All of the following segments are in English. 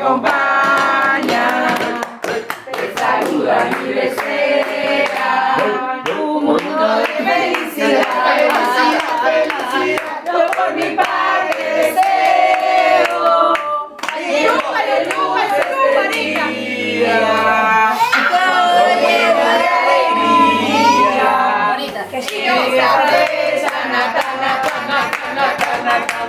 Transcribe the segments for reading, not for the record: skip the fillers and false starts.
acompañan, te saludan y desean un mundo de felicidad, yo por mi parte deseo, aleluya, aleluya, aleluya, todo lleno de alegría, que llegue a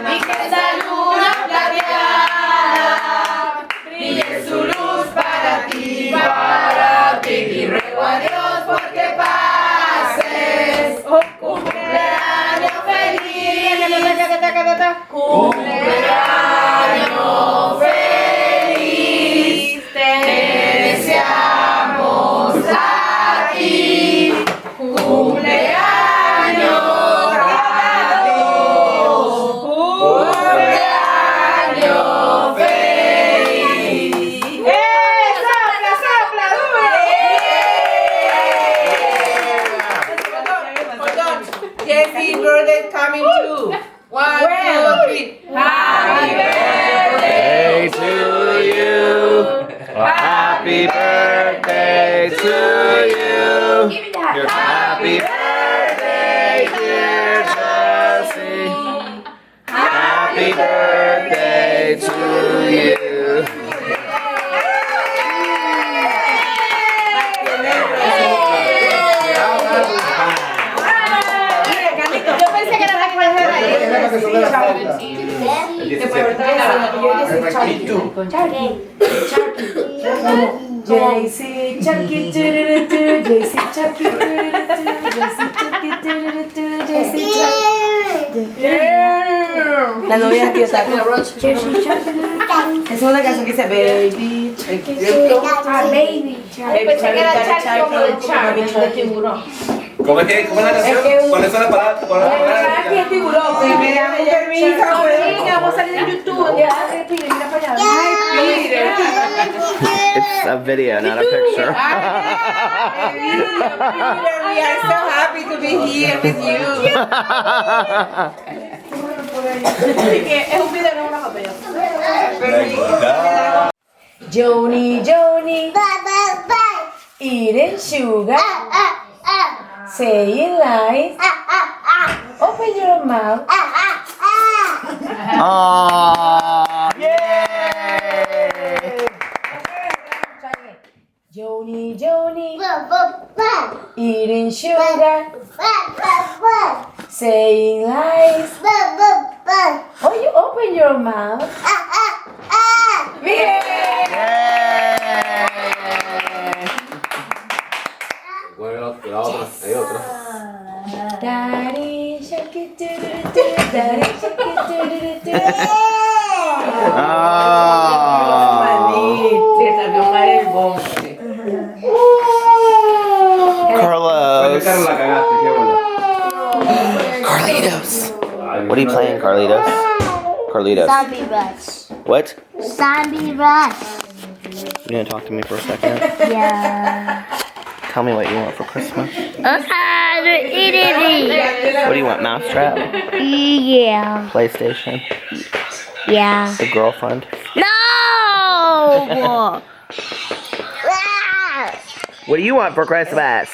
y que esa luz plateada brille su luz para ti, y ruego a Dios porque pases un cumpleaños feliz, cumpleaños feliz, te deseamos a ti, cumpleaños. Jesse's birthday coming too. 1, 2, 3. Happy birthday to you. Happy birthday to you. Happy birthday, dear Jesse. Happy birthday to you. JC Chucky JC Chucky JC la novia de Tata es una canción que dice Baby Chucky Baby Chucky ¿Cómo es la canción? ¿Cuáles son las palabras? Chucky es tiburón. Me dan permiso. Vamos a salir en YouTube. Mira para allá. It's a video, not a picture. We are so happy to be here with you. Es un video, no una papel. Joni, eating sugar, saying lies, open your mouth. Aww, yay! Joni, eating sugar, saying lies. Oh, you open your mouth. Bien. La otra, hay otra. Daddy, shake it, daddy, shake it, Carlos. Carlitos. What are you playing, Carlitos? Carlitos. Zombie Rush. What? Zombie Rush. You gonna talk to me for a second? Yeah. Tell me what you want for Christmas. What What do you want? Mousetrap? Yeah. PlayStation? Yeah. A girlfriend? No! What do you want for Christmas?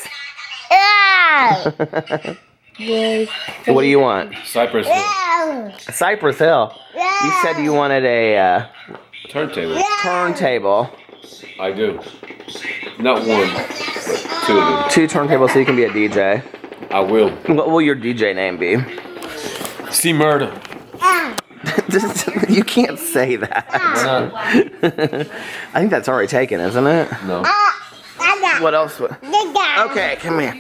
What do you want? Cypress Hill. Cypress Hill. You said you wanted a Turntable. turntable. I do. Not one, but 2 of them. 2 turntables so you can be a DJ. I will. What will your DJ name be? See murder. You can't say that. Why not? I think that's already taken, isn't it? No. What else? Okay, come here.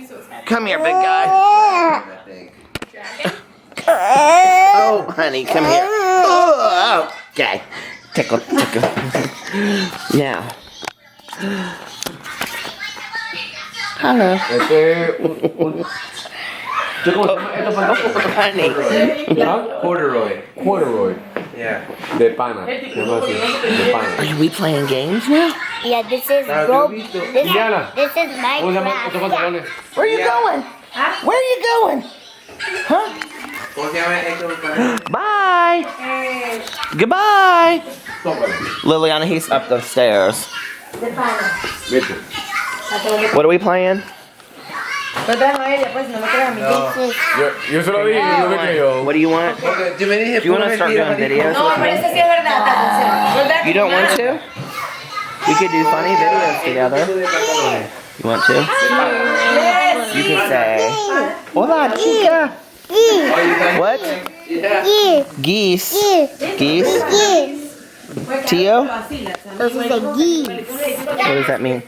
Come here, big guy. Oh, honey, come here. Oh, okay. Tickle. Now. Hello. Honey. Corduroy. Yeah. De pana. Se llama así. De pana. Are we playing games now? Yeah, this is rope. Indiana. This is ¿Cómo se llaman estos Minecraft. pantalones? Where are you going? Where are you going? Huh? Bye. Goodbye. Liliana, he's up the stairs. Vete. What are we playing? Pero tráeme a ella, pues, si no me creas a mí. Yo se lo dije, no me creyó. What do you want? Do you want to start doing videos No, with pero me? eso sí es verdad, atención. You don't want to? We could do funny videos together. You want to? Yes. You could say, hola, chica. What? Geese. Geese? Tio? Those are the geese. What does that mean?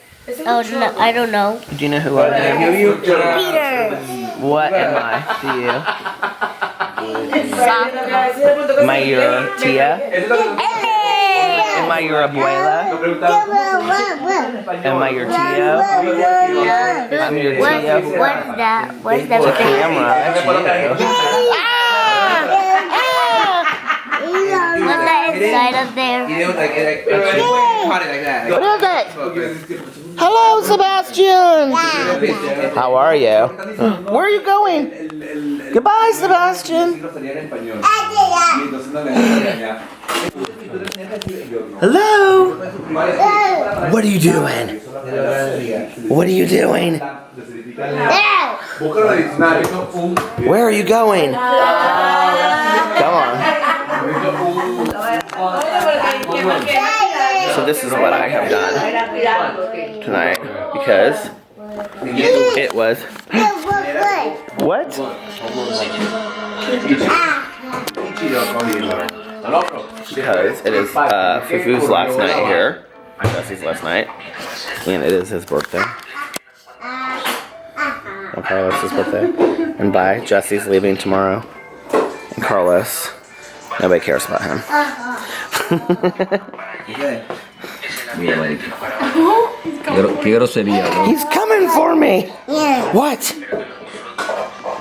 Oh, no, I don't know. Do you know who I am? Peter. What am I to you? Am I your tia? Am I your abuela? Am I your tio? I'm your What tio. is that? What is that? It's a camera. That's you. What's that inside of there? What is it? Hello, Sebastian. How are you? Where are you going? Goodbye, Sebastian. Hello. What are you doing? What are you doing? Where are you going? Come on. So this is what I have done tonight because it was what? Because it is Fufu's last night here, Jesse's last night, and it is his birthday. Okay, that's his birthday. And bye, Jesse's leaving tomorrow. And Carlos, nobody cares about him. He's coming for me! Yeah. What?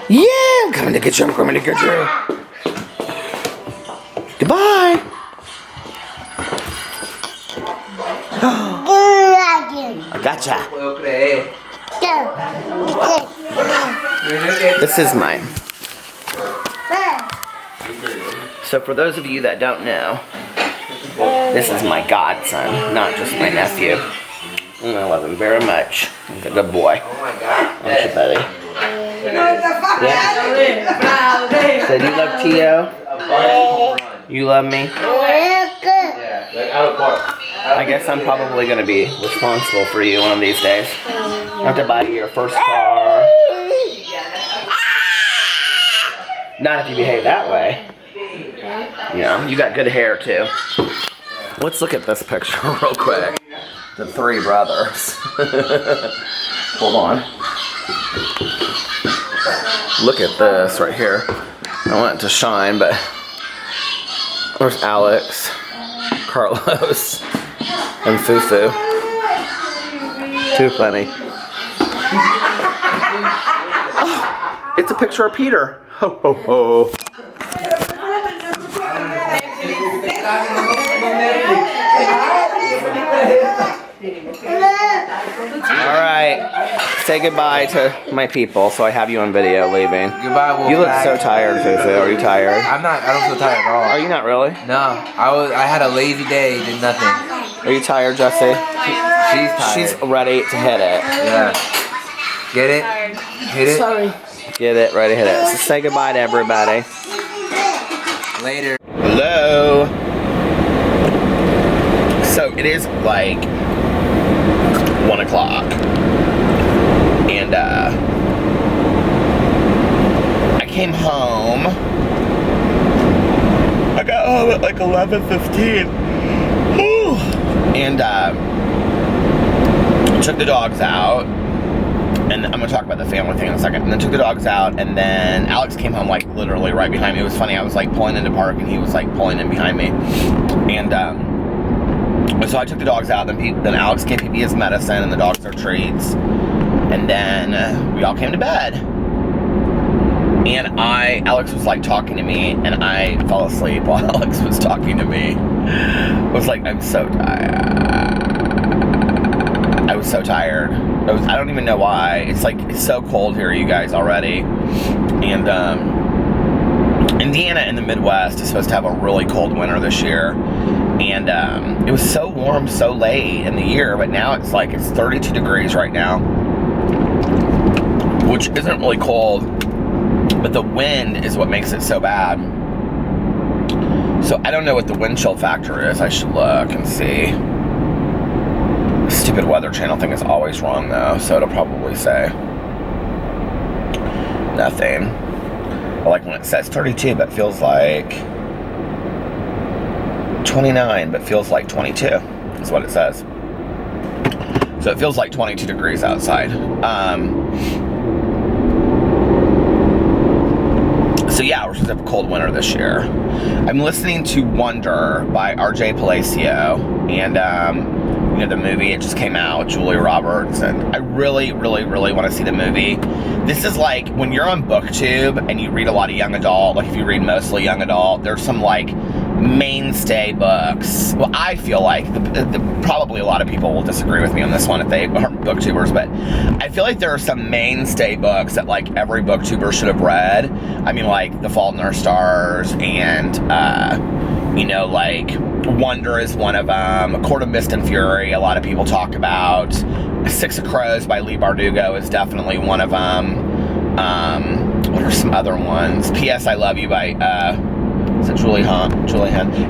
Yeah, I'm coming to get you, I'm coming to get you. Goodbye! I gotcha. This is mine. So for those of you that don't know, this is my godson, not just my nephew. And I love him very much. He's a good boy. Aren't you, buddy? Yeah. So do you love Tio? You love me? I guess I'm probably going to be responsible for you one of these days. I have to buy you your first car. Not if you behave that way. You know, you got good hair too. Let's look at this picture real quick. The three brothers. Hold on. Look at this right here. I want it to shine, but there's Alex, Carlos, and Fufu. Too funny. Oh, it's a picture of Peter. Ho ho ho. Alright, say goodbye to my people so I have you on video leaving. Goodbye, Wolf. You look so tired, Fufu. Are you tired? I'm not. I don't feel tired at all. Are you not really? No, I had a lazy day. Did nothing. Are you tired, Jesse? She's tired. She's ready to hit it. Yeah. Get it? Hit it? Sorry. Get it, ready to hit it. So say goodbye to everybody. Later. Hello. So it is like 1 o'clock. And I came home. I got home at like 11:15. And took the dogs out. And I'm gonna talk about the family thing in a second. And then took the dogs out, and then Alex came home like literally right behind me. It was funny. I was like pulling into park, and he was like pulling in behind me. And so I took the dogs out. Then Alex gave Pee his medicine, and the dogs their treats. And then we all came to bed. And Alex was like talking to me, and I fell asleep while Alex was talking to me. I was like, I'm so tired. I was so tired. I don't even know why. It's like, it's so cold here, you guys, already. And Indiana in the Midwest is supposed to have a really cold winter this year. And it was so warm so late in the year, but now it's like it's 32 degrees right now, which isn't really cold, but the wind is what makes it so bad. So I don't know what the wind chill factor is. I should look and see. The stupid Weather Channel thing is always wrong though, so it'll probably say nothing. I like when it says 32 but feels like 29 but feels like 22 is what it says. So it feels like 22 degrees outside. So yeah, we're supposed to have a cold winter this year. I'm listening to Wonder by R.J. Palacio, and you know, the movie, it just came out with Julia Roberts, and I really, really, really want to see the movie. This is like, when you're on BookTube and you read a lot of young adult, like if you read mostly young adult, there's some like mainstay books. Well, I feel like probably a lot of people will disagree with me on this one if they aren't booktubers, but I feel like there are some mainstay books that like every booktuber should have read. I mean, like The Fault in Our Stars, and you know, like Wonder is one of them. A Court of Mist and Fury, a lot of people talk about. Six of Crows by Leigh Bardugo is definitely one of them. What are some other ones? P.S. I Love You by is it Julie Hunt?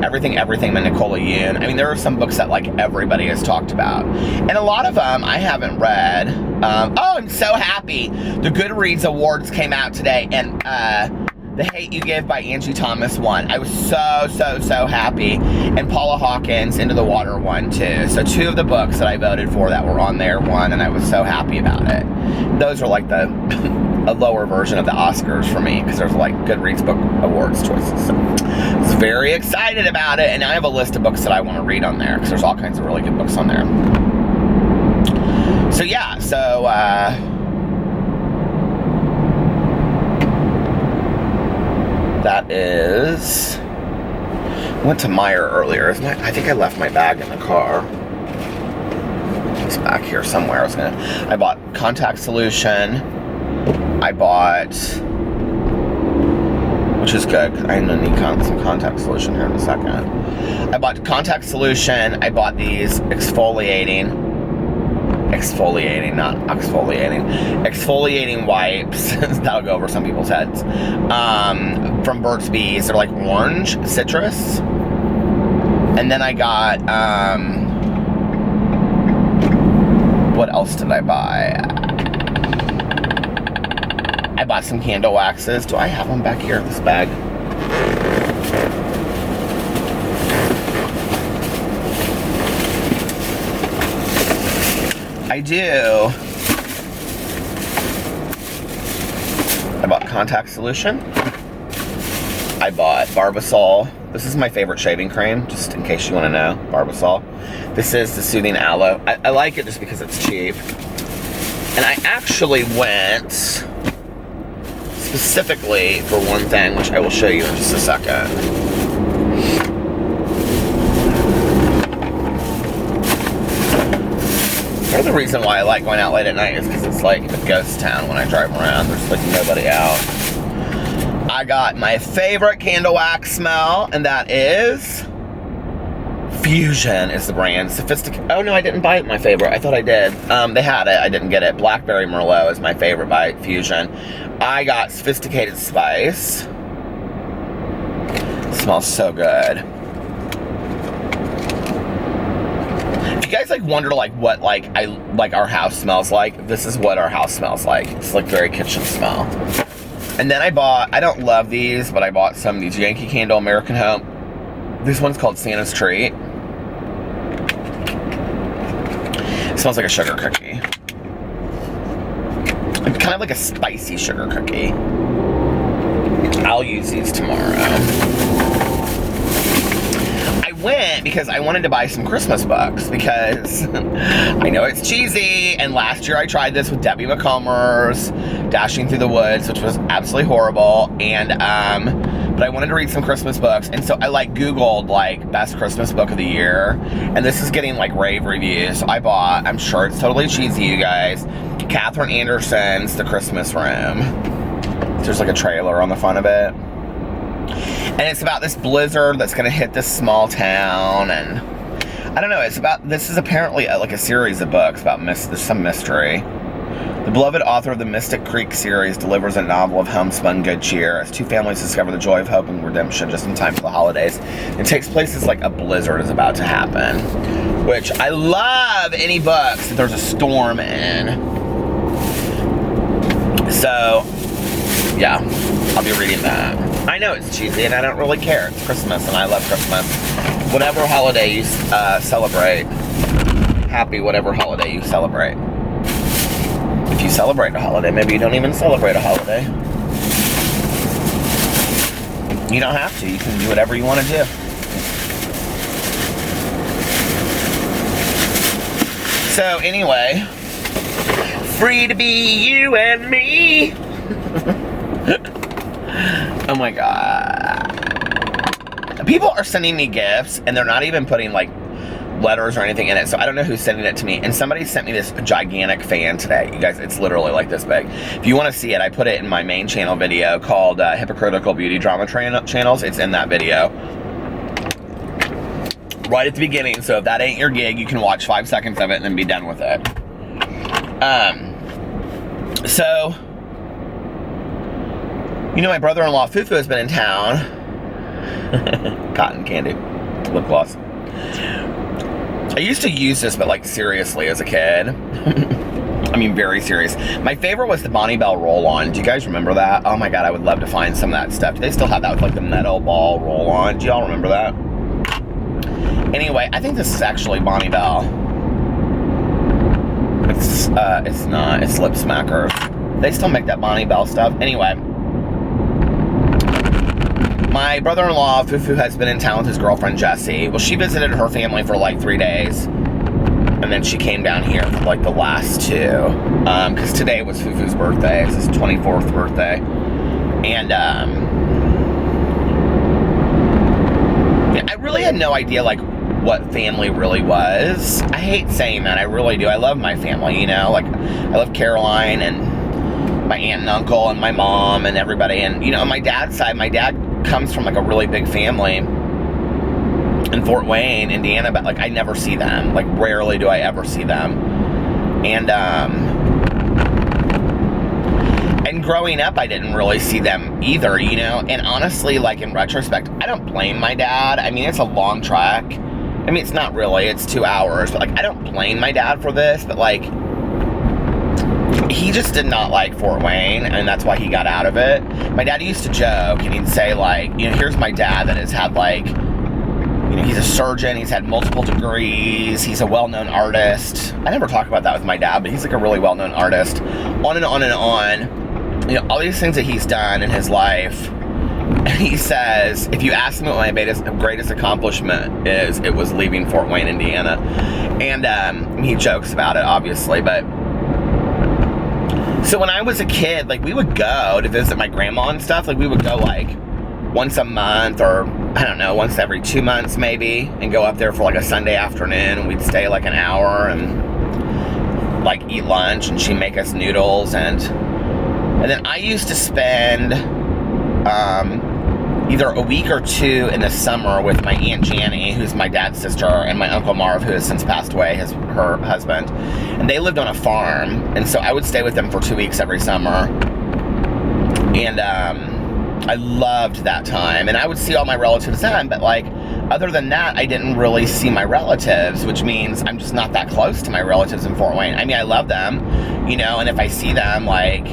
Everything by Nicola Yoon. I mean, there are some books that like everybody has talked about, and a lot of them I haven't read. Oh, I'm so happy! The Goodreads Awards came out today, and The Hate You Give by Angie Thomas won. I was so happy, and Paula Hawkins Into the Water won too. So two of the books that I voted for that were on there won, and I was so happy about it. Those are like the a lower version of the Oscars for me, because there's like Goodreads Book Awards choices. So I was very excited about it, and I have a list of books that I want to read on there, because there's all kinds of really good books on there. So yeah, so that is, went to Meijer earlier. I think I left my bag in the car. It's back here somewhere. I bought contact solution. I bought, which is good, because I'm going to need some contact solution here in a second. I bought contact solution. I bought these exfoliating wipes. That'll go over some people's heads. From Burt's Bees. They're like orange citrus. And then I got, what else did I buy? I bought some candle waxes. Do I have them back here in this bag? I do. I bought contact solution. I bought Barbasol. This is my favorite shaving cream, just in case you want to know. Barbasol. This is the Soothing Aloe. I like it just because it's cheap. And I actually went specifically for one thing, which I will show you in just a second. Part of the reason why I like going out late at night is because it's like a ghost town when I drive around. There's like nobody out. I got my favorite candle wax smell, and that is Fusion is the brand. Sophisticated. Oh no, I didn't buy my favorite. I thought I did. They had it. I didn't get it. Blackberry Merlot is my favorite by Fusion. I got Sophisticated Spice. It smells so good. If you guys like wonder like what like our house smells like, this is what our house smells like. It's like very kitchen smell. And then I bought, I don't love these, but I bought some of these Yankee Candle American Home. This one's called Santa's Treat. It smells like a sugar cookie. It's kind of like a spicy sugar cookie. I'll use these tomorrow. I went because I wanted to buy some Christmas books, because I know it's cheesy, and last year I tried this with Debbie McComber's Dashing Through the Woods, which was absolutely horrible, and but I wanted to read some Christmas books, and so I like Googled like best Christmas book of the year, and this is getting like rave reviews. So I bought, I'm sure it's totally cheesy, you guys, Catherine Anderson's The Christmas Room. There's like a trailer on the front of it. And it's about this blizzard that's going to hit this small town, and I don't know, this is apparently like a series of books about some mystery. The beloved author of the Mystic Creek series delivers a novel of homespun good cheer as two families discover the joy of hope and redemption just in time for the holidays. It takes place as like a blizzard is about to happen, which I love any books that there's a storm in. So, yeah, I'll be reading that. I know it's cheesy and I don't really care. It's Christmas and I love Christmas. Whatever holiday you celebrate, happy whatever holiday you celebrate. If you celebrate a holiday, maybe you don't even celebrate a holiday. You don't have to. You can do whatever you want to do. So anyway, free to be you and me. Oh my God. People are sending me gifts and they're not even putting like letters or anything in it, so I don't know who's sending it to me. And somebody sent me this gigantic fan today. You guys, it's literally like this big. If you want to see it, I put it in my main channel video called Hypocritical Beauty Drama Channels. It's in that video right at the beginning, so if that ain't your gig, you can watch 5 seconds of it and then be done with it. So, you know, my brother-in-law Fufu has been in town. Cotton candy, lip gloss. I used to use this, but like seriously as a kid. I mean, very serious. My favorite was the Bonnie Bell roll-on. Do you guys remember that? Oh my God, I would love to find some of that stuff. Do they still have that with like the metal ball roll-on? Do y'all remember that? Anyway, I think this is actually Bonnie Bell. It's not. It's Lip Smackers. They still make that Bonnie Bell stuff. Anyway. My brother-in-law, Fufu, has been in town with his girlfriend, Jessie. Well, she visited her family for like 3 days. And then she came down here for like the last 2. Because today was Fufu's birthday. It's his 24th birthday. And, yeah, I really had no idea, like, what family really was. I hate saying that. I really do. I love my family, you know? Like, I love Caroline and my aunt and uncle and my mom and everybody. And, you know, on my dad's side, my dad comes from like a really big family in Fort Wayne, Indiana, but like I never see them. Like rarely do I ever see them. And growing up I didn't really see them either, you know. And honestly, like in retrospect, I don't blame my dad. I mean, it's a long trek. I mean, it's not really, it's 2 hours, but like I don't blame my dad for this, but like he just did not like Fort Wayne, and that's why he got out of it. My dad used to joke, and he'd say, like, you know, here's my dad that has had, like, you know, he's a surgeon, he's had multiple degrees, he's a well-known artist. I never talk about that with my dad, but he's, like, a really well-known artist. On and on and on. You know, all these things that he's done in his life. And he says, if you ask me what my greatest accomplishment is, it was leaving Fort Wayne, Indiana. And he jokes about it, obviously, but so when I was a kid, like, we would go to visit my grandma and stuff. Like, we would go, like, once a month or, I don't know, once every 2 months maybe, and go up there for, like, a Sunday afternoon. And we'd stay, like, an hour and, like, eat lunch, and she'd make us noodles. And then I used to spend either a week or 2 in the summer with my Aunt Janny, who's my dad's sister, and my Uncle Marv, who has since passed away, her husband. And they lived on a farm, and so I would stay with them for 2 weeks every summer. And I loved that time. And I would see all my relatives then, but like, other than that, I didn't really see my relatives, which means I'm just not that close to my relatives in Fort Wayne. I mean, I love them, you know, and if I see them, like,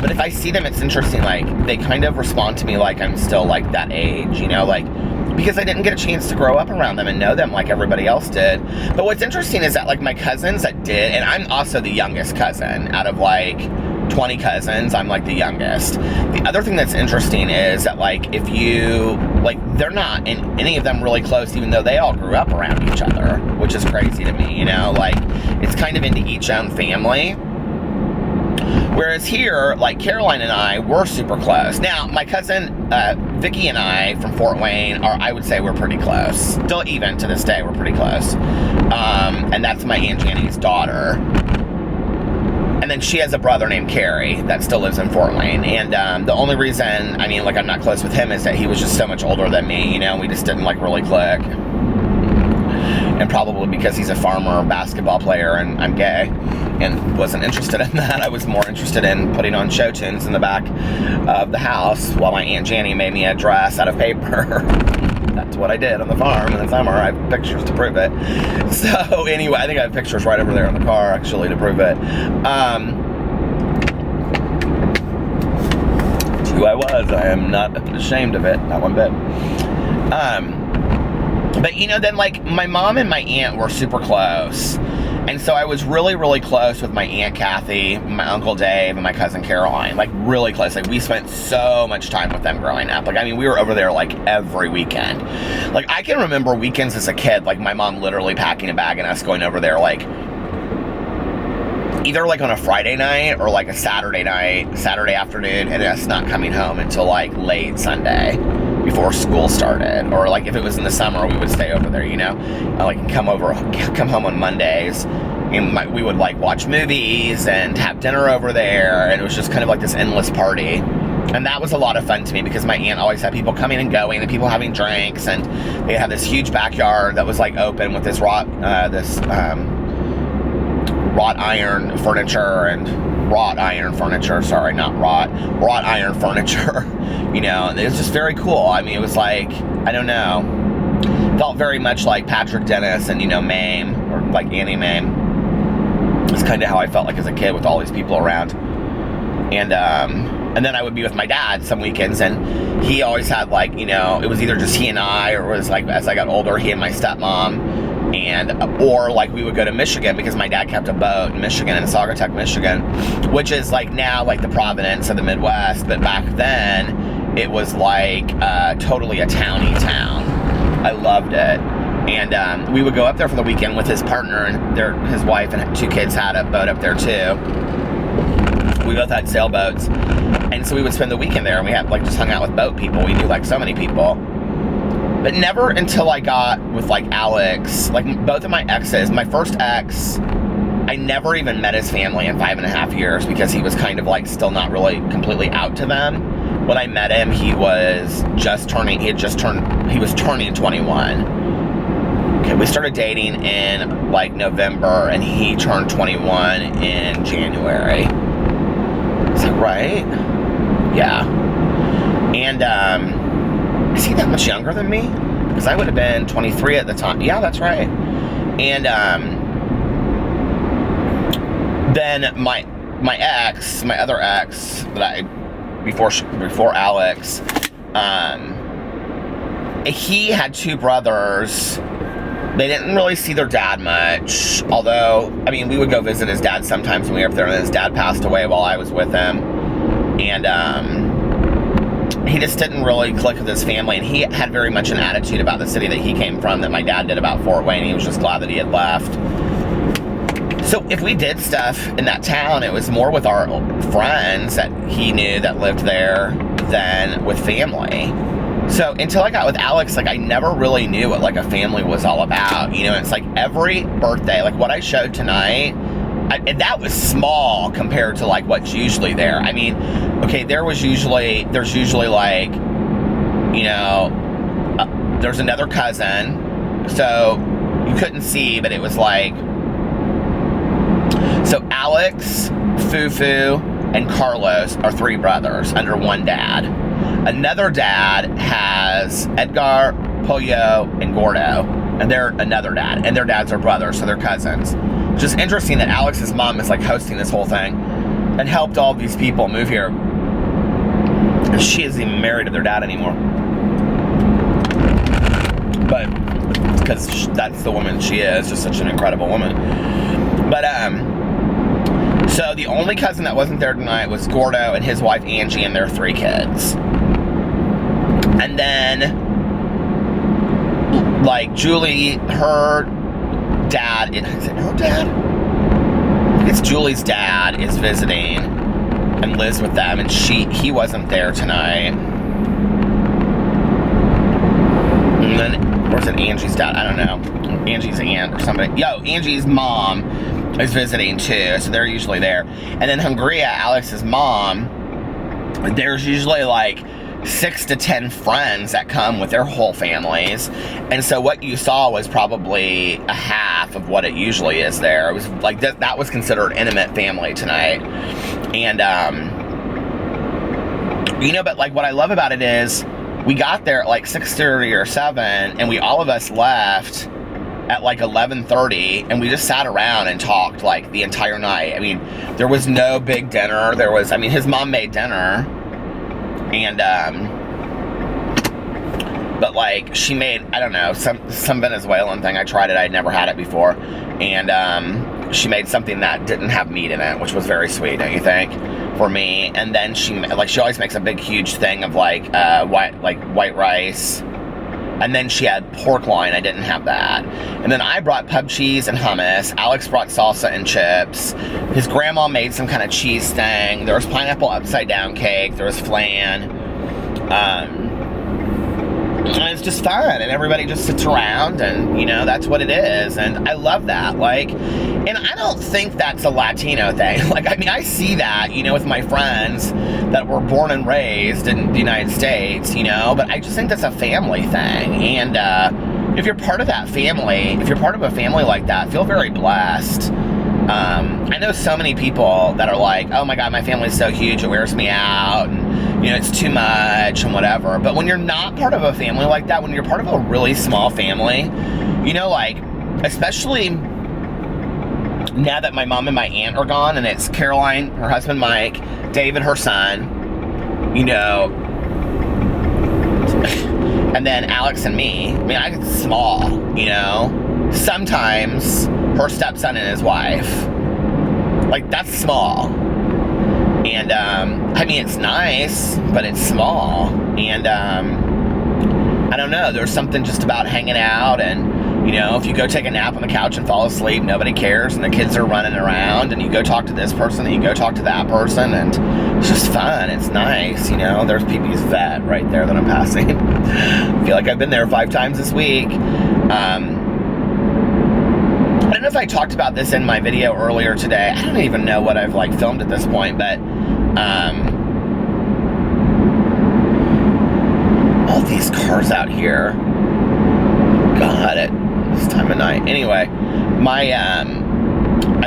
but if I see them, it's interesting, like, they kind of respond to me like I'm still, like, that age, you know, like, because I didn't get a chance to grow up around them and know them like everybody else did. But what's interesting is that, like, my cousins that did, and I'm also the youngest cousin out of, like, 20 cousins, I'm, like, the youngest. The other thing that's interesting is that, like, if you, like, they're not in any of them really close, even though they all grew up around each other, which is crazy to me, you know, like, it's kind of into each own family. Whereas here, like, Caroline and I, we're super close. Now, my cousin, Vicky and I from Fort Wayne are, I would say we're pretty close. Still, even to this day, we're pretty close. And that's my Aunt Janny's daughter. And then she has a brother named Carrie that still lives in Fort Wayne. And the only reason, I mean, like, I'm not close with him is that he was just so much older than me, you know, we just didn't, like, really click. And probably because he's a farmer basketball player and I'm gay and wasn't interested in that. I was more interested in putting on show tunes in the back of the house while my Aunt Janny made me a dress out of paper. That's what I did on the farm in the summer. I have pictures to prove it. So anyway, I think I have pictures right over there in the car actually to prove it. It's who I was. I am not ashamed of it, not one bit. But you know, then like my mom and my aunt were super close. And so I was really, really close with my Aunt Kathy, my Uncle Dave, and my cousin Caroline. Like, really close. Like, we spent so much time with them growing up. Like, I mean, we were over there, like, every weekend. Like, I can remember weekends as a kid, like, my mom literally packing a bag and us going over there, like, either, like, on a Friday night or, like, a Saturday night, Saturday afternoon, and us not coming home until, like, late Sunday before school started. Or, like, if it was in the summer, we would stay over there, you know? Like, come home on Mondays, and we would, like, watch movies and have dinner over there, and it was just kind of like this endless party. And that was a lot of fun to me because my aunt always had people coming and going and people having drinks, and they had this huge backyard that was, like, open with this wrought iron furniture, you know, and it was just very cool. I mean, it was like, I don't know, felt very much like Patrick Dennis and, you know, Mame, or like Annie Mame. It's kind of how I felt like as a kid with all these people around. And then I would be with my dad some weekends, and he always had, like, you know, it was either just he and I, or it was like, as I got older, he and my stepmom. Or like we would go to Michigan because my dad kept a boat in Michigan, in Saugatuck, Michigan, which is like now like the Providence of the Midwest, but back then it was like totally a towny town. I loved it. And we would go up there for the weekend with his partner, and his wife and 2 kids had a boat up there too. We both had sailboats, and so we would spend the weekend there, and we had like just hung out with boat people. We knew like so many people. But never until I got with, like, Alex, like, both of my exes. My first ex, I never even met his family in 5.5 years because he was kind of, like, still not really completely out to them. When I met him, he was turning 21. Okay, we started dating in, like, November, and he turned 21 in January. Is that right? Yeah. And, is he that much younger than me? Because I would have been 23 at the time. Yeah, that's right. And then my other ex that I before Alex, he had 2 brothers. They didn't really see their dad much. Although, I mean, we would go visit his dad sometimes when we were up there, and his dad passed away while I was with him. And he just didn't really click with his family, and he had very much an attitude about the city that he came from that my dad did about Fort Wayne. He was just glad that he had left. So if we did stuff in that town, it was more with our friends that he knew that lived there than with family. So until I got with Alex, like, I never really knew what, like, a family was all about. You know, it's like every birthday, like what I showed tonight, and that was small compared to, like, what's usually there. I mean, okay, there's usually like, you know, there's another cousin, so you couldn't see, but it was like, so Alex, Fufu, and Carlos are 3 brothers under one dad. Another dad has Edgar, Pollo, and Gordo, and they're another dad, and their dads are brothers, so they're cousins. Just interesting that Alex's mom is, like, hosting this whole thing and helped all these people move here. And she isn't even married to their dad anymore. But, because that's the woman she is, just such an incredible woman. But, so the only cousin that wasn't there tonight was Gordo and his wife Angie and their 3 kids. And then, like, Julie, her dad, is it her dad? I think it's Julie's dad is visiting and lives with them, and he wasn't there tonight. And then, or is it Angie's dad? I don't know. Angie's aunt or somebody. Angie's mom is visiting too, so they're usually there. And then Hungria, Alex's mom, there's usually like 6 to 10 friends that come with their whole families. And so what you saw was probably a half of what it usually is there. It was like that was considered intimate family tonight. And you know, but like what I love about it is we got there at like 6:30 or 7, and all of us left at like 11:30, and we just sat around and talked like the entire night. I mean, there was no big dinner. His mom made dinner, and but like she made, I don't know, some Venezuelan thing. I tried it. I'd never had it before, and she made something that didn't have meat in it, which was very sweet, don't you think? For me. And then she always makes a big huge thing of like white rice, and then she had pork loin. I didn't have that. And then I brought pub cheese and hummus. Alex brought salsa and chips. His grandma made some kind of cheese thing. There was pineapple upside down cake. There was flan. And it's just fun, and everybody just sits around, and you know, that's what it is. And I love that. Like, and I don't think that's a Latino thing. Like, I mean, I see that, you know, with my friends that were born and raised in the United States, you know, but I just think that's a family thing. And if you're part of that family, if you're part of a family like that, feel very blessed. I know so many people that are like, oh my God, my family's so huge, it wears me out, and you know, it's too much and whatever. But when you're not part of a family like that, when you're part of a really small family, you know, like, especially now that my mom and my aunt are gone, and it's Caroline, her husband Mike, David, her son, you know, and then Alex and me. I mean, it's small, you know. Sometimes her stepson and his wife. Like, that's small. And, I mean, it's nice, but it's small. And, I don't know, there's something just about hanging out, and, you know, if you go take a nap on the couch and fall asleep, nobody cares, and the kids are running around, and you go talk to this person, and you go talk to that person, and it's just fun. It's nice, you know. There's PP's vet right there that I'm passing. I feel like I've been there 5 times this week. I don't know if I talked about this in my video earlier today. I don't even know what I've like filmed at this point, but all these cars out here. God, at this time of night. Anyway, I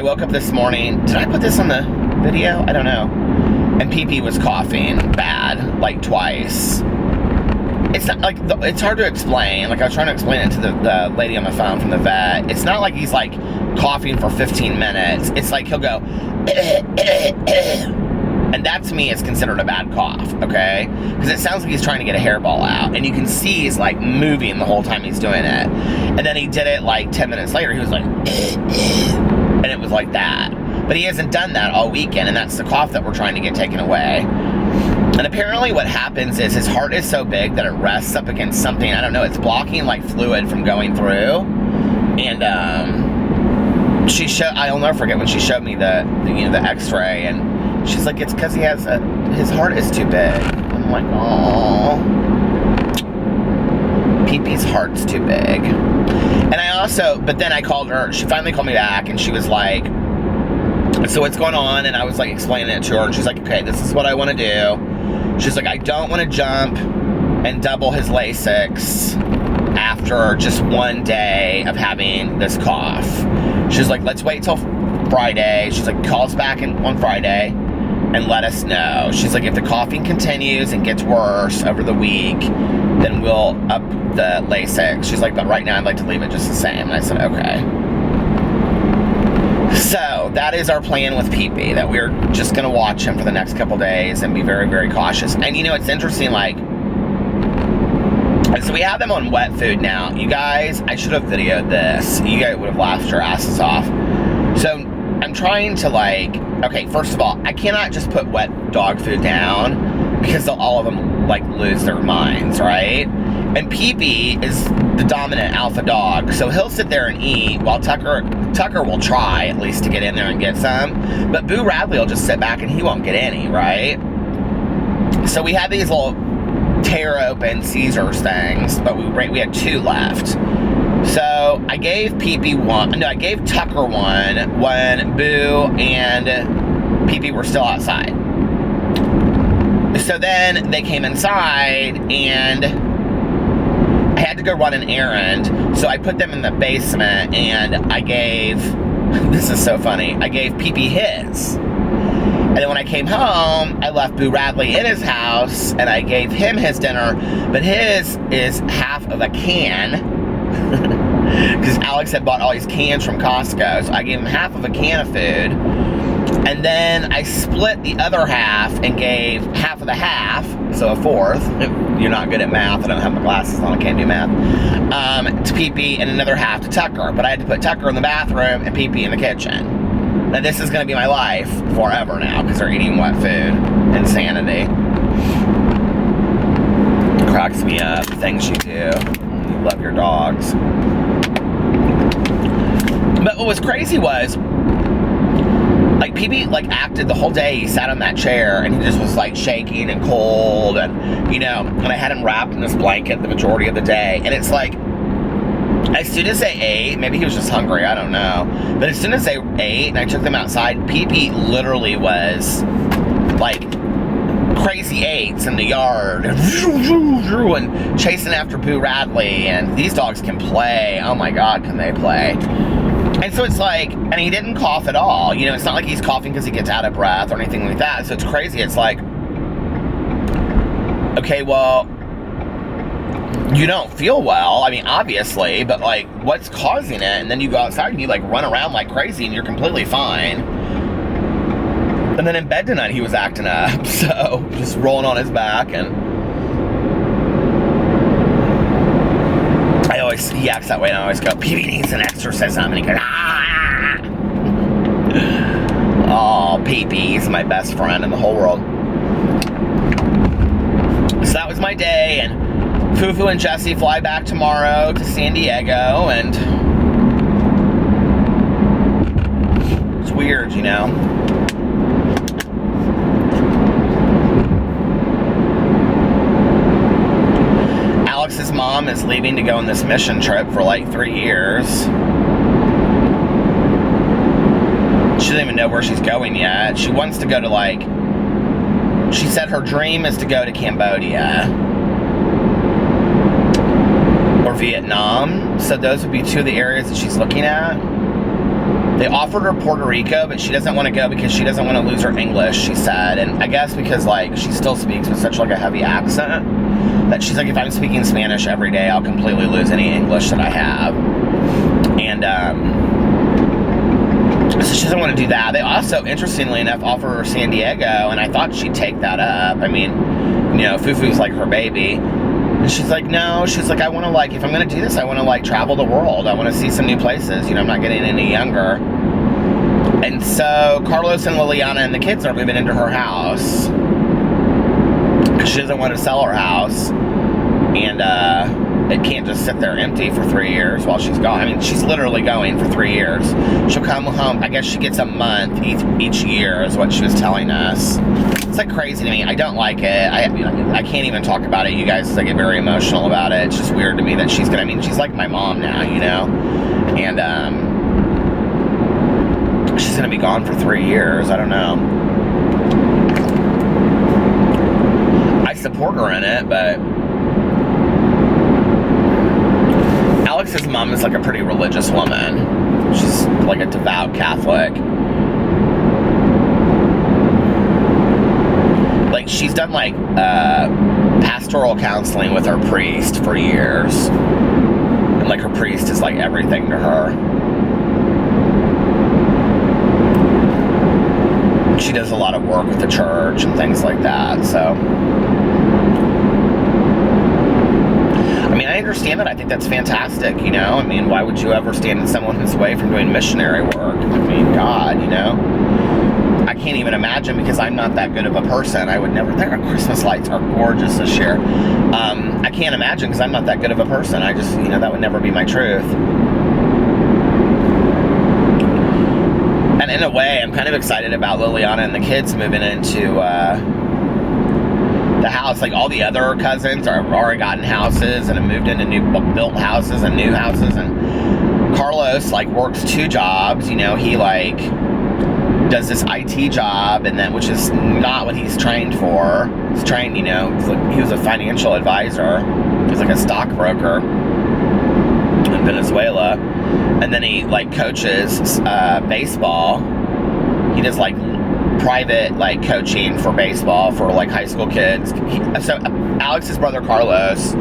woke up this morning. Did I put this on the video? I don't know. And PP was coughing bad, like twice. It's not like, it's hard to explain. Like, I was trying to explain it to the lady on the phone from the vet. It's not like he's like coughing for 15 minutes. It's like he'll go, and that to me is considered a bad cough, okay? Because it sounds like he's trying to get a hairball out, and you can see he's like moving the whole time he's doing it. And then he did it like 10 minutes later. He was like, and it was like that. But he hasn't done that all weekend, and that's the cough that we're trying to get taken away. And apparently what happens is his heart is so big that it rests up against something. I don't know. It's blocking like fluid from going through. And I'll never forget when she showed me the X-ray, and she's like, it's because he has his heart is too big. I'm like, oh, PP's heart's too big. And but then I called her. She finally called me back, and she was like, so what's going on? And I was like explaining it to her, and she's like, okay, this is what I want to do. She's like, I don't want to jump and double his Lasix after just one day of having this cough. She's like, let's wait till Friday. She's like, call us back on Friday and let us know. She's like, if the coughing continues and gets worse over the week, then we'll up the Lasix. She's like, but right now I'd like to leave it just the same. And I said, okay. So that is our plan with PP, that we're just going to watch him for the next couple days and be very, very cautious. And you know, it's interesting, like, so we have them on wet food now. You guys, I should have videoed this. You guys would have laughed your asses off. So I'm trying to like, okay, first of all, I cannot just put wet dog food down because all of them like lose their minds, right? And PP is the dominant alpha dog, so he'll sit there and eat while Tucker will try at least to get in there and get some, but Boo Radley will just sit back and he won't get any, right? So we had these little tear open Caesars things, but we had 2 left. So So I gave Pee-Pee one. No, I gave Tucker one when Boo and Pee-Pee were still outside. So then they came inside and I had to go run an errand. So I put them in the basement and I gave, this is so funny, I gave Pee-Pee his. And then when I came home, I left Boo Radley in his house and I gave him his dinner, but his is half of a can. Because Alex had bought all these cans from Costco, so I gave him half of a can of food. And then I split the other half and gave half of the half, so a fourth. You're not good at math, I don't have my glasses on, I can't do math. To Pee-Pee and another half to Tucker. But I had to put Tucker in the bathroom and Pee-Pee in the kitchen. Now this is gonna be my life forever now, because they're eating wet food. Insanity. Cracks me up, the things you do. You love your dogs. But what was crazy was, like, Pee-Pee, like, acted the whole day. He sat on that chair, and he just was, like, shaking and cold, and, you know, and I had him wrapped in this blanket the majority of the day, and it's like, as soon as they ate, maybe he was just hungry, I don't know, but as soon as they ate, and I took them outside, Pee-Pee literally was, like, crazy eights in the yard, and chasing after Boo Radley, and these dogs can play. Oh my God, can they play? And so it's like, and he didn't cough at all. You know, it's not like he's coughing because he gets out of breath or anything like that. So it's crazy. It's like, okay, well, you don't feel well. I mean, obviously, but like, what's causing it? And then you go outside and you like run around like crazy and you're completely fine. And then in bed tonight, he was acting up. So just rolling on his back, and he acts that way, and I always go, Pee-Pee needs an exorcism, and he goes, ah! Oh, Pee-Pee, he's my best friend in the whole world. So that was my day, and Fufu and Jesse fly back tomorrow to San Diego, and it's weird, you know? Alex's mom is leaving to go on this mission trip for like 3 years. She doesn't even know where she's going yet. She wants to go to like, she said her dream is to go to Cambodia or Vietnam. So those would be two of the areas that she's looking at. They offered her Puerto Rico, but she doesn't want to go because she doesn't want to lose her English, she said. And I guess because like she still speaks with such like a heavy accent, that she's like, if I'm speaking Spanish every day, I'll completely lose any English that I have. And so she doesn't want to do that. They also, interestingly enough, offer her San Diego, and I thought she'd take that up. I mean, you know, Fufu's like her baby. And she's like, no, she's like, I want to like, if I'm going to do this, I want to like travel the world. I want to see some new places. You know, I'm not getting any younger. And so Carlos and Liliana and the kids are moving into her house. She doesn't want to sell her house, and it can't just sit there empty for 3 years while she's gone. I mean, she's literally going for 3 years. She'll come home, I guess she gets a month each year is what she was telling us. It's like crazy to me. I don't like it. I can't even talk about it, you guys, because I get very emotional about it. It's just weird to me that she's gonna, I mean, she's like my mom now, you know, and she's gonna be gone for 3 years. I don't know. Support her in it, but Alex's mom is like a pretty religious woman. She's like a devout Catholic. Like she's done like pastoral counseling with her priest for years, and like her priest is like everything to her. She does a lot of work with the church and things like that, so I mean, I understand that. I think that's fantastic, you know? I mean, why would you ever stand in someone's way from doing missionary work? I mean, God, you know? I can't even imagine because I'm not that good of a person. I would never, their Christmas lights are gorgeous this year. I can't imagine because I'm not that good of a person. I just, you know, that would never be my truth. And in a way, I'm kind of excited about Liliana and the kids moving into the house. Like all the other cousins are already gotten houses and have moved into new built houses and new houses, and Carlos like works 2 jobs. You know, he like does this IT job, and then which is not what he's trained for. He's trained, you know, he was a financial advisor. He's like a stockbroker in Venezuela, and then he like coaches baseball. He does like private like coaching for baseball for like high school kids. So Alex's brother Carlos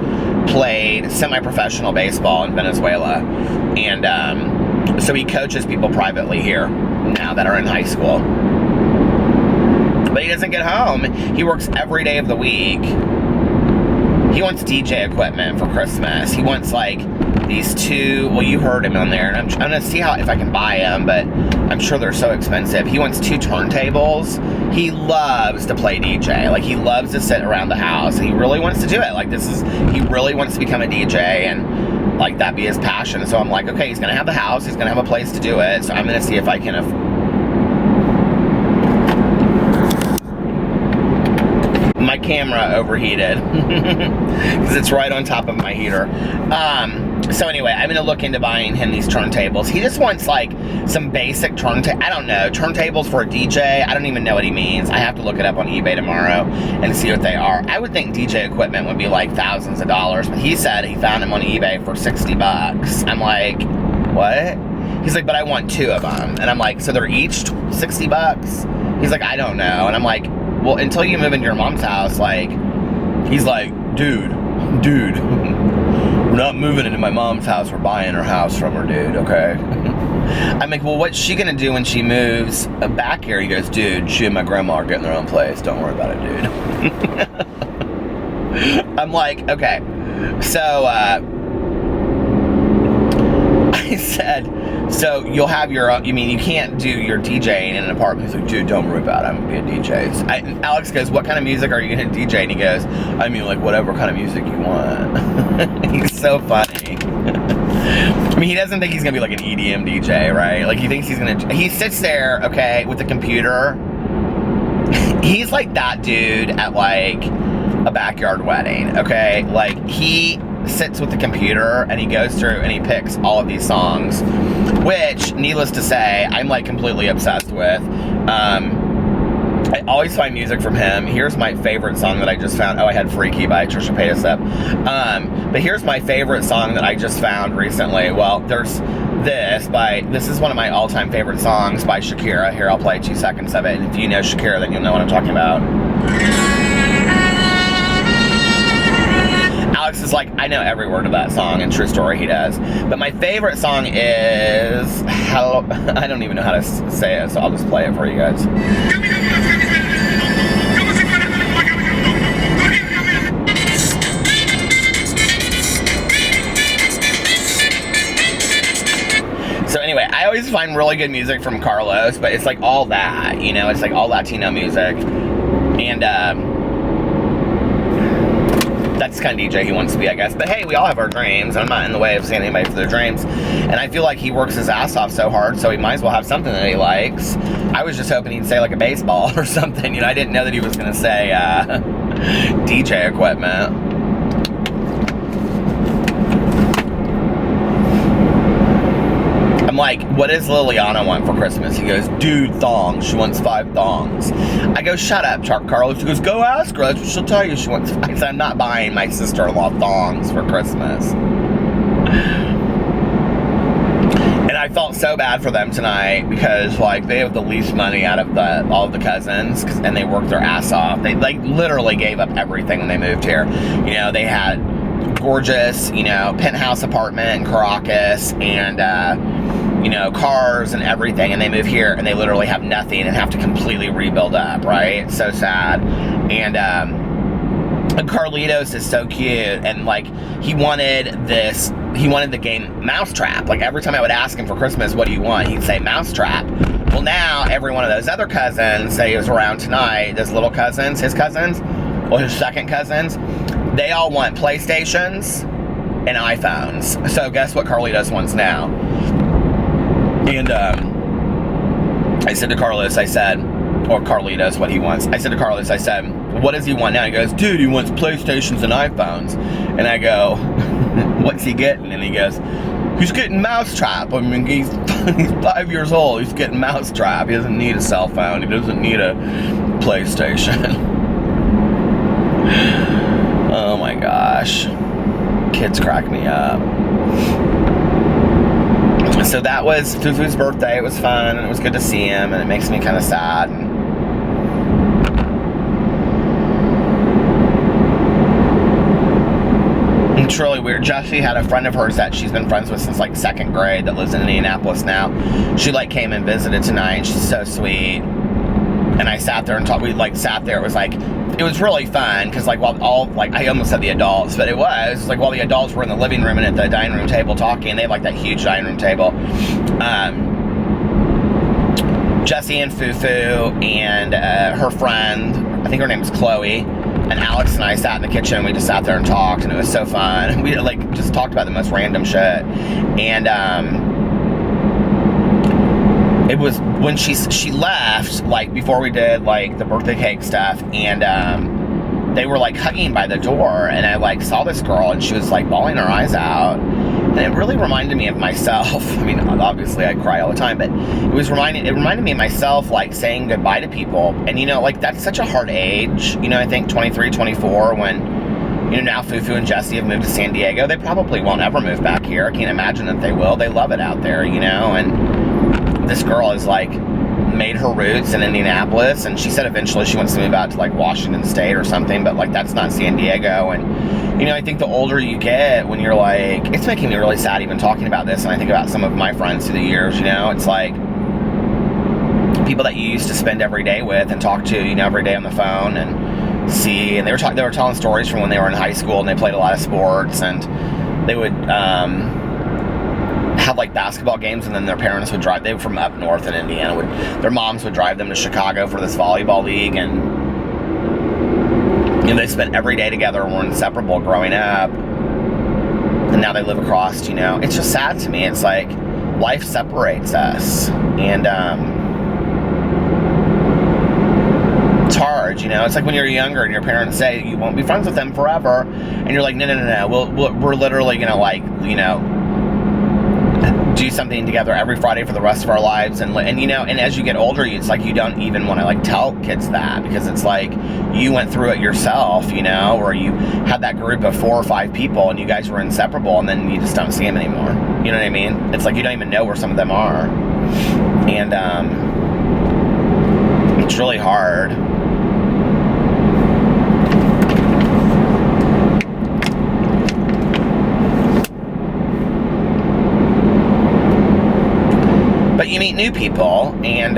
played semi-professional baseball in Venezuela, and so he coaches people privately here now that are in high school. But he doesn't get home. He works every day of the week. He wants DJ equipment for Christmas. He wants like these 2, well, you heard him on there, and I'm gonna see if I can buy them, but I'm sure they're so expensive. He wants 2 turntables. He loves to play DJ. Like, he loves to sit around the house. He really wants to do it. Like, he really wants to become a DJ, and like that be his passion. So I'm like, okay, he's gonna have the house, he's gonna have a place to do it, so I'm gonna see if I can my camera overheated because it's right on top of my heater. So anyway, I'm gonna look into buying him these turntables. He just wants like some basic I don't know, turntables for a DJ. I don't even know what he means. I have to look it up on eBay tomorrow and see what they are. I would think DJ equipment would be like thousands of dollars, but he said he found them on eBay for $60. I'm like, what? He's like, but I want 2 of them. And I'm like, so they're each $60? He's like, I don't know. And I'm like, well, until you move into your mom's house, like, he's like, dude, we're not moving into my mom's house, we're buying her house from her, dude, okay? I'm like, well, what's she gonna do when she moves back here? He goes, dude, she and my grandma are getting their own place, don't worry about it, dude. I'm like, okay, so, I said, so you'll have your own, you mean you can't do your DJing in an apartment? He's like, dude, don't worry about it, I'm gonna be a DJ. Alex goes, what kind of music are you gonna DJ? And he goes, I mean, like, whatever kind of music you want. He's so funny. I mean, he doesn't think he's gonna be like an EDM DJ, right? Like, he thinks he sits there, okay, with the computer. He's like that dude at like a backyard wedding, okay? Like, he sits with the computer and he goes through and he picks all of these songs, which, needless to say, I'm like completely obsessed with. I always find music from him. Here's my favorite song that I just found. Oh, I had Freaky by Trisha Paytas. But here's my favorite song that I just found recently. Well, there's this is one of my all-time favorite songs by Shakira. Here, I'll play 2 seconds of it. And if you know Shakira, then you'll know what I'm talking about. Alex is like, I know every word of that song, and true story, he does. But my favorite song is, I don't even know how to say it, so I'll just play it for you guys. So anyway, I always find really good music from Carlos, but it's like all that, you know, it's like all Latino music. And, that's the kind of DJ he wants to be, I guess. But hey, we all have our dreams. I'm not in the way of seeing anybody for their dreams. And I feel like he works his ass off so hard, so he might as well have something that he likes. I was just hoping he'd say like a baseball or something. You know, I didn't know that he was going to say DJ equipment. I'm like, what does Liliana want for Christmas? He goes, dude, thongs. She wants 5 thongs. I go, shut up, Carlos. He goes, go ask her. That's what she'll tell you. She wants. I said, I'm not buying my sister-in-law thongs for Christmas. And I felt so bad for them tonight because, like, they have the least money out of all of the cousins, and they worked their ass off. They, like, literally gave up everything when they moved here. You know, they had gorgeous, you know, penthouse apartment in Caracas, and, you know, cars and everything, and they move here and they literally have nothing and have to completely rebuild up, right? It's so sad. And Carlitos is so cute, and like he wanted the game Mousetrap. Like every time I would ask him for Christmas, what do you want? He'd say Mousetrap. Well, now every one of those other cousins that he was around tonight, those little cousins, his cousins, or his second cousins, they all want PlayStations and iPhones. So guess what Carlitos wants now? And I said to Carlos, I said, or Carlitos, what he wants. I said to Carlos, I said, what does he want now? He goes, dude, he wants PlayStations and iPhones. And I go, what's he getting? And he goes, He's getting mousetrap. I mean, he's 5 years old. He's getting mousetrap. He doesn't need a cell phone. He doesn't need a PlayStation. Oh my gosh. Kids crack me up. So that was Fufu's birthday. It was fun, and it was good to see him, and it makes me kind of sad. It's really weird. Jessie had a friend of hers that she's been friends with since like 2nd grade that lives in Indianapolis now. She like came and visited tonight, and she's so sweet. And I sat there and talked. We like sat there. It was really fun because like while all like I almost said the adults, but it was like while the adults were in the living room and at the dining room table talking. They have like that huge dining room table. Jessie and Fufu and her friend, I think her name was Chloe, and Alex and I sat in the kitchen and we just sat there and talked, and it was so fun. We like just talked about the most random shit. And it was when she left, like before we did like the birthday cake stuff, and they were like hugging by the door, and I like saw this girl and she was like bawling her eyes out. And it really reminded me of myself. I mean, obviously I cry all the time, but it reminded me of myself, like saying goodbye to people. And you know, like that's such a hard age, you know, I think 23, 24, when, you know, now Fufu and Jessie have moved to San Diego. They probably won't ever move back here. I can't imagine that they will. They love it out there, you know, and this girl is like made her roots in Indianapolis, and she said eventually she wants to move out to like Washington State or something, but like that's not San Diego. And you know, I think the older you get, when you're like, it's making me really sad even talking about this, and I think about some of my friends through the years, you know, it's like people that you used to spend every day with and talk to, you know, every day on the phone and see, and they were telling stories from when they were in high school and they played a lot of sports, and they would have like basketball games, and then their parents would drive. They were from up north in Indiana. Their moms would drive them to Chicago for this volleyball league, and you know, they spent every day together and were inseparable growing up. And now they live across, you know. It's just sad to me. It's like life separates us, and it's hard, you know. It's like when you're younger and your parents say you won't be friends with them forever, and you're like, no. We're literally gonna, like, you know, do something together every Friday for the rest of our lives. And you know, and as you get older, it's like you don't even want to like tell kids that, because it's like you went through it yourself, you know, or you had that group of 4 or 5 people and you guys were inseparable, and then you just don't see them anymore. You know what I mean? It's like you don't even know where some of them are, and it's really hard. But you meet new people, and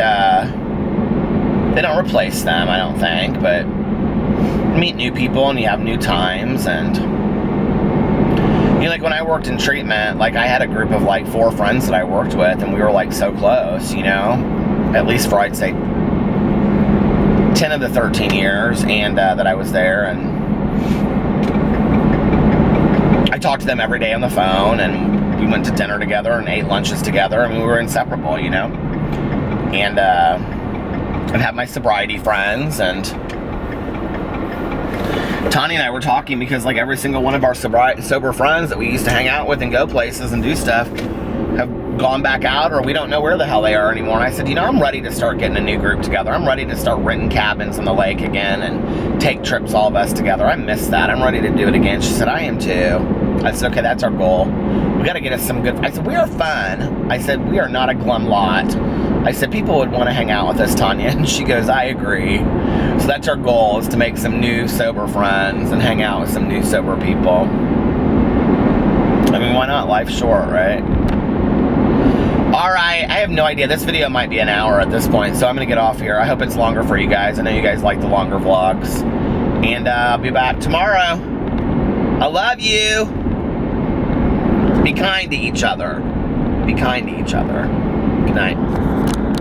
they don't replace them, I don't think, but you meet new people and you have new times. And you know, like when I worked in treatment, like I had a group of like 4 friends that I worked with, and we were like so close, you know, at least for I'd say 10 of the 13 years and that I was there. And I talked to them every day on the phone, and we went to dinner together and ate lunches together. I mean, we were inseparable, you know. And I've had my sobriety friends, and Tanya and I were talking because like every single one of our sober friends that we used to hang out with and go places and do stuff have gone back out, or we don't know where the hell they are anymore. And I said, you know, I'm ready to start getting a new group together. I'm ready to start renting cabins on the lake again and take trips, all of us together. I miss that. I'm ready to do it again. She said, I am too. I said, okay, that's our goal. We got to get us some good... I said, we are fun. I said, we are not a glum lot. I said, people would want to hang out with us, Tanya. And she goes, I agree. So that's our goal, is to make some new sober friends and hang out with some new sober people. I mean, why not? Life's short, right? Alright, I have no idea. This video might be an hour at this point, so I'm going to get off here. I hope it's longer for you guys. I know you guys like the longer vlogs. And I'll be back tomorrow. I love you. Be kind to each other. Be kind to each other. Good night.